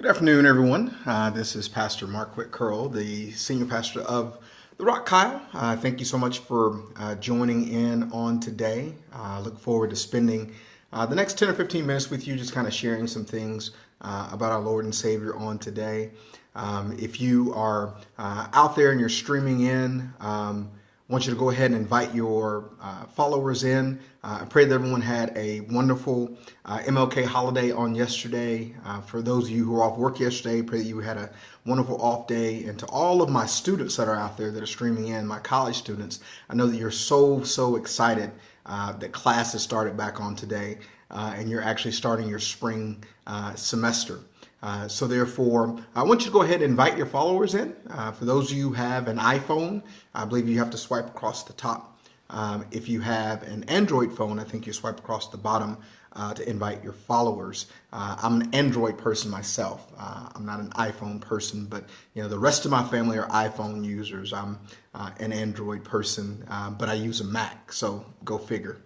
Good afternoon, everyone. This is Pastor Marquet, the senior pastor of the Rock Kyle. Thank you so much for joining in on today. Look forward to spending the next 10 or 15 minutes with you, just kind of sharing some things about our Lord and Savior on today. If you are out there and you're streaming in, I want you to go ahead and invite your followers in. I pray that everyone had a wonderful MLK holiday on yesterday. For those of you who were off work yesterday, pray that you had a wonderful off day. And to all of my students that are out there that are streaming in, my college students, I know that you're so excited that class has started back on today and you're actually starting your spring semester. So therefore, I want you to go ahead and invite your followers in. For those of you who have an iPhone, I believe you have to swipe across the top. If you have an Android phone, I think you swipe across the bottom to invite your followers. I'm an Android person myself. I'm not an iPhone person, but the rest of my family are iPhone users. I'm an Android person, but I use a Mac, so go figure.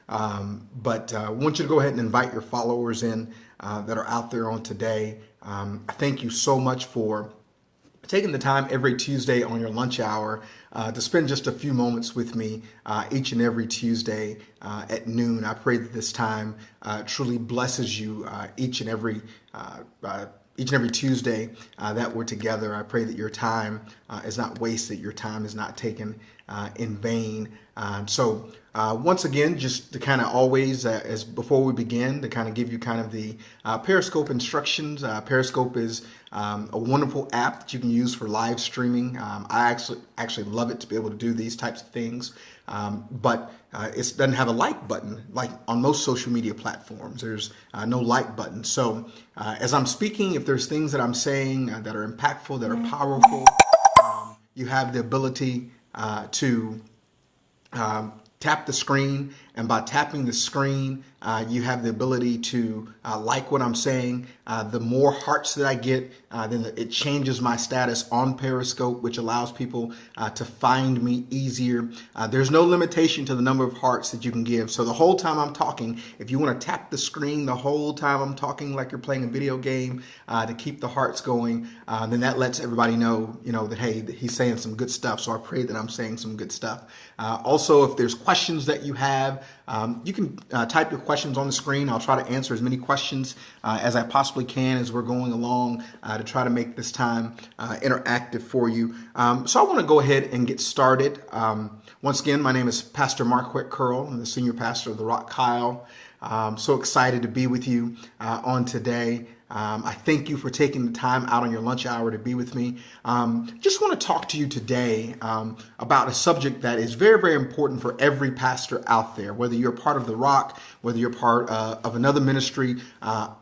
But I want you to go ahead and invite your followers in that are out there on today. I thank you so much for taking the time every Tuesday on your lunch hour to spend just a few moments with me each and every Tuesday at noon. I pray that this time truly blesses you each and every Tuesday that we're together. I pray that your time is not wasted, your time is not taken in vain. So once again, just to kind of always, as before we begin, to kind of give you kind of the Periscope instructions. Periscope is a wonderful app that you can use for live streaming. I actually love it to be able to do these types of things, but it doesn't have a like button like on most social media platforms. There's no like button. So as I'm speaking, if there's things that I'm saying that are impactful, that are powerful, you have the ability to tap the screen, and by tapping the screen, you have the ability to like what I'm saying. The more hearts that I get, then it changes my status on Periscope, which allows people to find me easier. There's no limitation to the number of hearts that you can give. So the whole time I'm talking, if you want to tap the screen the whole time I'm talking like you're playing a video game to keep the hearts going, then that lets everybody know, that, hey, he's saying some good stuff. So I pray that I'm saying some good stuff. Also, if there's questions that you have, you can type your questions on the screen. I'll try to answer as many questions as I possibly can as we're going along to try to make this time interactive for you. So I want to go ahead and get started. Once again, my name is Pastor Marquet Curl. I'm the senior pastor of the Rock Kyle. I'm so excited to be with you on today. I thank you for taking the time out on your lunch hour to be with me. Just want to talk to you today about a subject that is very important for every pastor out there, whether you're part of the Rock, whether you're part of another ministry.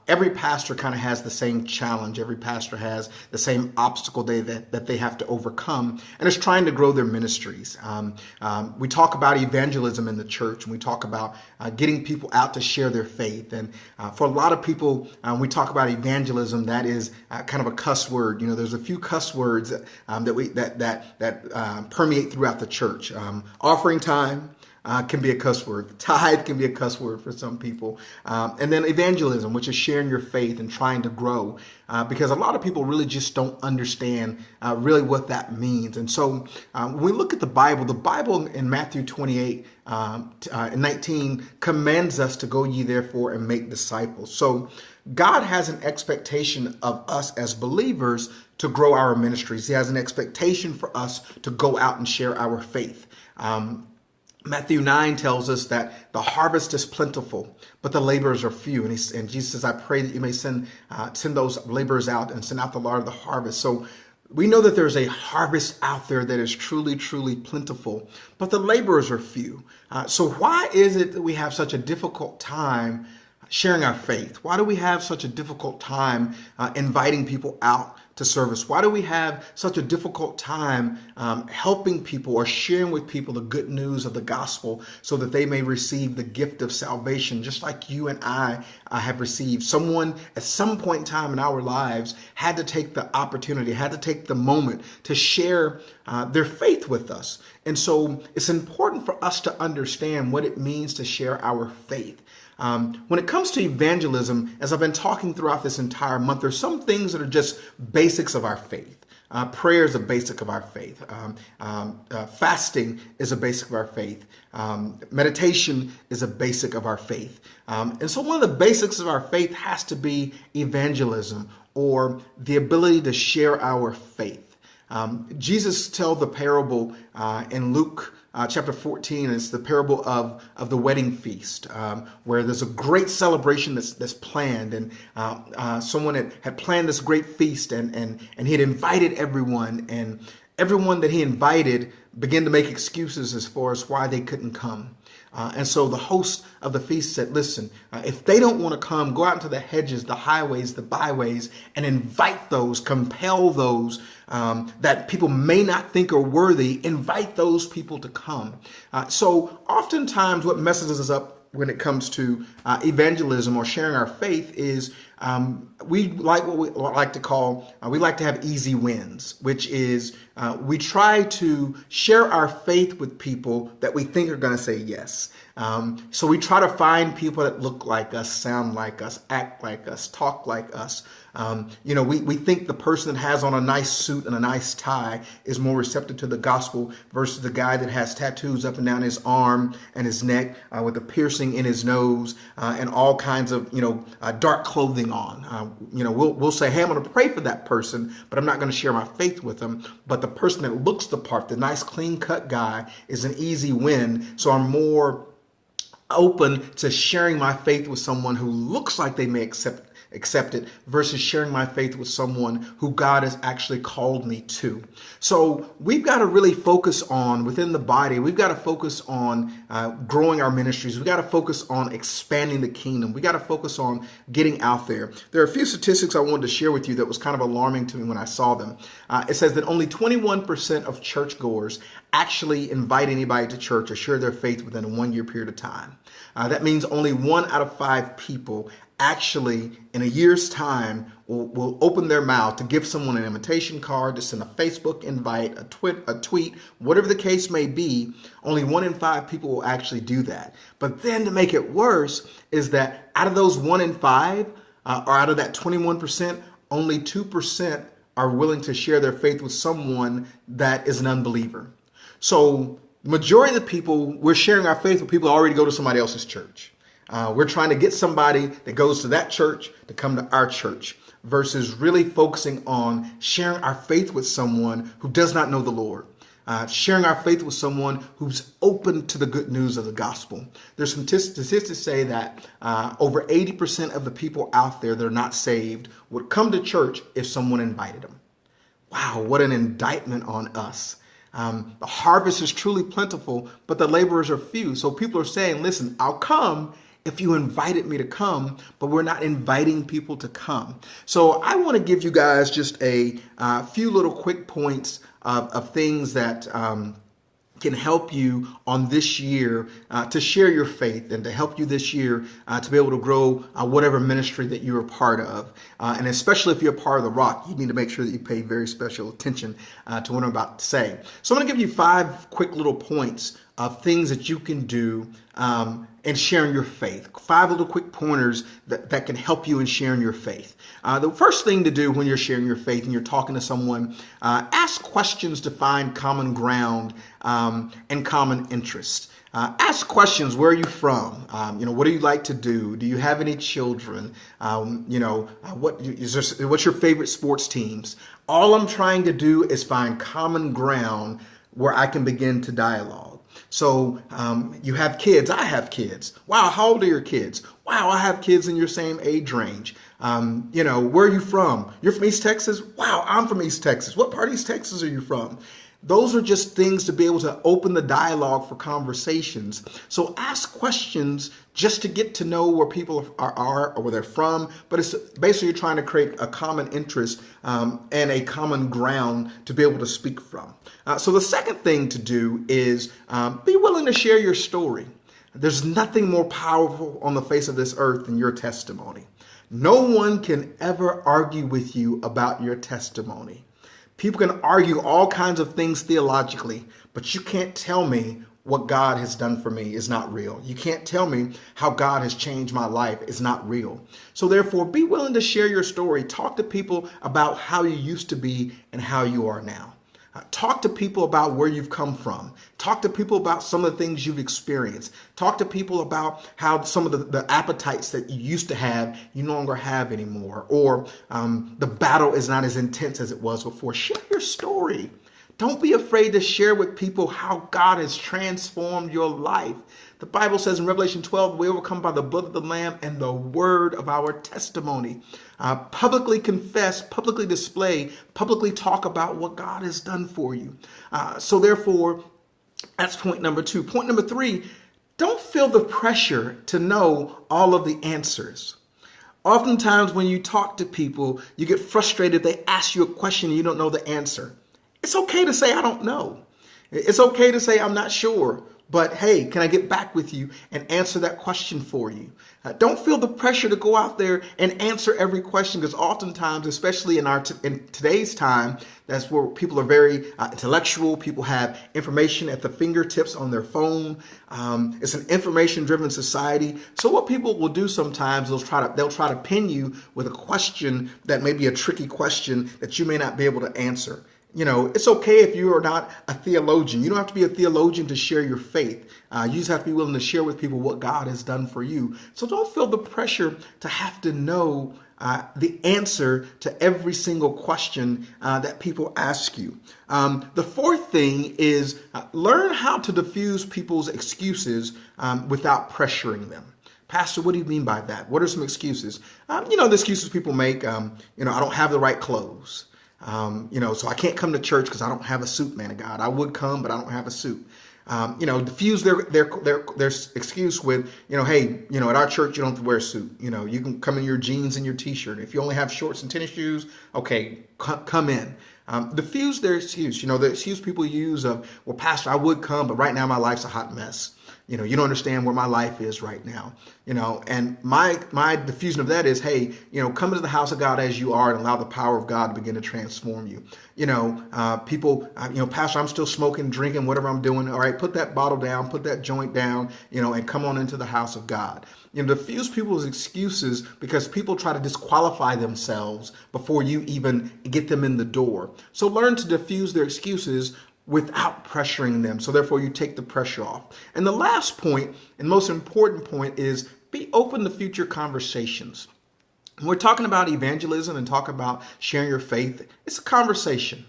Every pastor kind of has the same challenge. Every pastor has the same obstacle that they have to overcome, and it's trying to grow their ministries. We talk about evangelism in the church, and we talk about getting people out to share their faith. And for a lot of people, we talk about evangelism, that is kind of a cuss word. There's a few cuss words that permeate throughout the church. Offering time can be a cuss word. Tithe can be a cuss word for some people. And then evangelism, which is sharing your faith and trying to grow, because a lot of people really just don't understand really what that means. And so when we look at the Bible in Matthew 28 and 19 commands us to go ye therefore and make disciples. So God has an expectation of us as believers to grow our ministries. He has an expectation for us to go out and share our faith. Matthew 9 tells us that the harvest is plentiful, but the laborers are few. And Jesus says, I pray that you may send those laborers out and send out the Lord of the harvest. So we know that there's a harvest out there that is truly plentiful, but the laborers are few. So why is it that we have such a difficult time sharing our faith? Why do we have such a difficult time inviting people out to service? Why do we have such a difficult time helping people or sharing with people the good news of the gospel so that they may receive the gift of salvation, just like you and I have received? Someone at some point in time in our lives had to take the opportunity, had to take the moment to share their faith with us. And so it's important for us to understand what it means to share our faith. When it comes to evangelism, as I've been talking throughout this entire month, there's some things that are just basics of our faith. Prayer is a basic of our faith. Fasting is a basic of our faith. Meditation is a basic of our faith. And so one of the basics of our faith has to be evangelism, or the ability to share our faith. Jesus tells the parable in Luke chapter 14. It's the parable of the wedding feast, where there's a great celebration that's planned, and someone had planned this great feast, and he had invited everyone, and everyone that he invited began to make excuses as far as why they couldn't come. And so the host of the feast said, listen, if they don't want to come, go out into the hedges, the highways, the byways, and invite those, compel those that people may not think are worthy, invite those people to come. So oftentimes what messes us up when it comes to evangelism or sharing our faith is we like what we like to call, we like to have easy wins, which is we try to share our faith with people that we think are going to say yes. So we try to find people that look like us, sound like us, act like us, talk like us. We think the person that has on a nice suit and a nice tie is more receptive to the gospel versus the guy that has tattoos up and down his arm and his neck with a piercing in his nose and all kinds of, dark clothing on. We'll say, hey, I'm going to pray for that person, but I'm not going to share my faith with them. But the person that looks the part, the nice clean cut guy, is an easy win. So I'm more open to sharing my faith with someone who looks like they may accept it versus sharing my faith with someone who God has actually called me to. So we've got to really focus on, within the body, we've got to focus on growing our ministries. We've got to focus on expanding the kingdom. We got to focus on getting out there. There are a few statistics I wanted to share with you that was kind of alarming to me when I saw them. It says that only 21% of churchgoers actually invite anybody to church or share their faith within a 1 year period of time. That means only 1 out of 5 people actually in a year's time will open their mouth to give someone an invitation card, to send a Facebook invite, a tweet, whatever the case may be. Only 1 in 5 people will actually do that. But then to make it worse is that out of those 1 in 5, or out of that 21%, only 2% are willing to share their faith with someone that is an unbeliever. So majority of the people, we're sharing our faith with people who already go to somebody else's church. We're trying to get somebody that goes to that church to come to our church versus really focusing on sharing our faith with someone who does not know the Lord. Sharing our faith with someone who's open to the good news of the gospel. There's some statistics say that over 80% of the people out there that are not saved would come to church if someone invited them. Wow, what an indictment on us. The harvest is truly plentiful, but the laborers are few. So people are saying, listen, I'll come if you invited me to come, but we're not inviting people to come. So I want to give you guys just a few little quick points of things that can help you on this year to share your faith and to help you this year to be able to grow whatever ministry that you're a part of. And especially if you're a part of the Rock, you need to make sure that you pay very special attention to what I'm about to say. So I'm going to give you 5 quick little points of things that you can do in sharing your faith. 5 little quick pointers that can help you in sharing your faith. The first thing to do when you're sharing your faith and you're talking to someone, ask questions to find common ground and common interest. Ask questions. Where are you from? What do you like to do? Do you have any children? What's your favorite sports teams? All I'm trying to do is find common ground where I can begin to dialogue. So you have kids. I have kids. Wow, how old are your kids? Wow, I have kids in your same age range. Where are you from? You're from East Texas? Wow, I'm from East Texas. What part of East Texas are you from? Those are just things to be able to open the dialogue for conversations. So ask questions just to get to know where people are or where they're from. But it's basically trying to create a common interest and a common ground to be able to speak from. So the second thing to do is be willing to share your story. There's nothing more powerful on the face of this earth than your testimony. No one can ever argue with you about your testimony. People can argue all kinds of things theologically, but you can't tell me what God has done for me is not real. You can't tell me how God has changed my life is not real. So therefore, be willing to share your story. Talk to people about how you used to be and how you are now. Talk to people about where you've come from. Talk to people about some of the things you've experienced. Talk to people about how some of the appetites that you used to have, you no longer have anymore. Or the battle is not as intense as it was before. Share your story. Don't be afraid to share with people how God has transformed your life. The Bible says in Revelation 12, we overcome by the blood of the Lamb and the word of our testimony. Publicly confess, publicly display, publicly talk about what God has done for you. So therefore, that's point number 2. Point number 3, don't feel the pressure to know all of the answers. Oftentimes when you talk to people, you get frustrated. They ask you a question and you don't know the answer. It's okay to say, I don't know. It's okay to say, I'm not sure. But hey, can I get back with you and answer that question for you? Don't feel the pressure to go out there and answer every question, because oftentimes, especially in today's time, that's where people are very intellectual. People have information at the fingertips on their phone. It's an information-driven society. So what people will do sometimes, they'll try to pin you with a question that may be a tricky question that you may not be able to answer. You know, it's okay if you are not a theologian. You don't have to be a theologian to share your faith. You just have to be willing to share with people what God has done for you. So don't feel the pressure to have to know the answer to every single question that people ask you. The fourth thing is learn how to diffuse people's excuses without pressuring them. Pastor, what do you mean by that? What are some excuses? The excuses people make, I don't have the right clothes. So I can't come to church because I don't have a suit, man of God. I would come, but I don't have a suit. Diffuse their excuse with, hey, at our church, you don't have to wear a suit. You can come in your jeans and your t-shirt. If you only have shorts and tennis shoes, okay, come in. Diffuse their excuse. The excuse people use of, well, Pastor, I would come, but right now my life's a hot mess. You don't understand where my life is right now, and my diffusion of that is, hey, come into the house of God as you are and allow the power of God to begin to transform you. People, Pastor, I'm still smoking, drinking, whatever I'm doing. All right, put that bottle down, put that joint down, and come on into the house of God. Diffuse people's excuses because people try to disqualify themselves before you even get them in the door. So learn to diffuse their excuses without pressuring them. So therefore you take the pressure off. And the last point and most important point is be open to future conversations. When we're talking about evangelism and talk about sharing your faith, it's a conversation.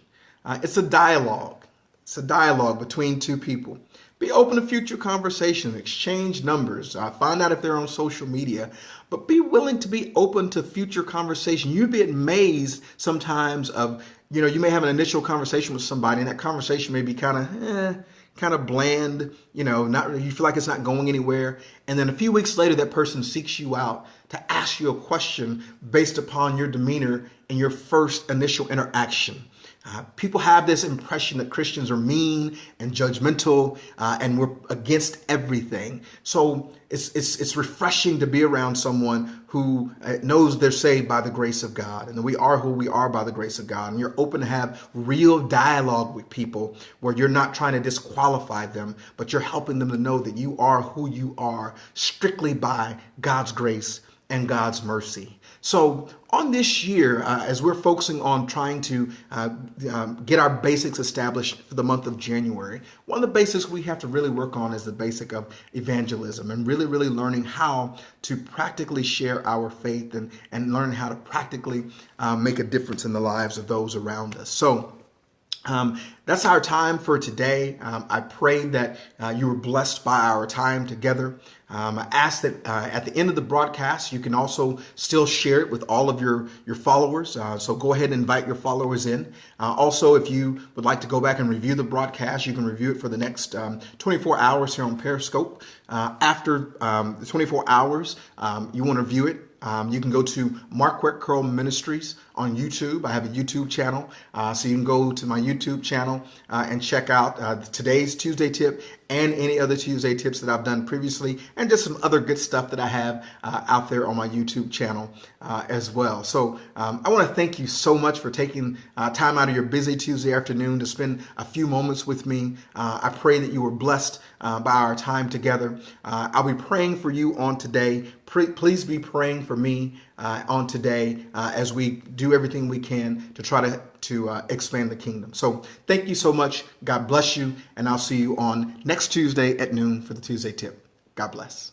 It's a dialogue. It's a dialogue between two people. Be open to future conversations, exchange numbers, find out if they're on social media, but be willing to be open to future conversation. You'd be amazed sometimes of, you may have an initial conversation with somebody and that conversation may be kind of bland, you feel like it's not going anywhere. And then a few weeks later, that person seeks you out to ask you a question based upon your demeanor and your first initial interaction. People have this impression that Christians are mean and judgmental, and we're against everything. So it's refreshing to be around someone who knows they're saved by the grace of God, and that we are who we are by the grace of God. And you're open to have real dialogue with people where you're not trying to disqualify them, but you're helping them to know that you are who you are strictly by God's grace and God's mercy. So on this year, as we're focusing on trying to get our basics established for the month of January, one of the basics we have to really work on is the basic of evangelism and really, really learning how to practically share our faith and learn how to practically make a difference in the lives of those around us. So that's our time for today. I pray that you were blessed by our time together. I ask that at the end of the broadcast, you can also still share it with all of your followers. So go ahead and invite your followers in. Also, if you would like to go back and review the broadcast, you can review it for the next 24 hours here on Periscope. After the 24 hours, you want to view it. You can go to Marquet Ministries on YouTube. I have a YouTube channel, so you can go to my YouTube channel and check out today's Tuesday tip and any other Tuesday tips that I've done previously, and just some other good stuff that I have out there on my YouTube channel as well. So I want to thank you so much for taking time out of your busy Tuesday afternoon to spend a few moments with me. I pray that you were blessed by our time together. I'll be praying for you on today. Please be praying for me on today as we do everything we can to try to expand the kingdom. So thank you so much. God bless you. And I'll see you on next Tuesday at noon for the Tuesday tip. God bless.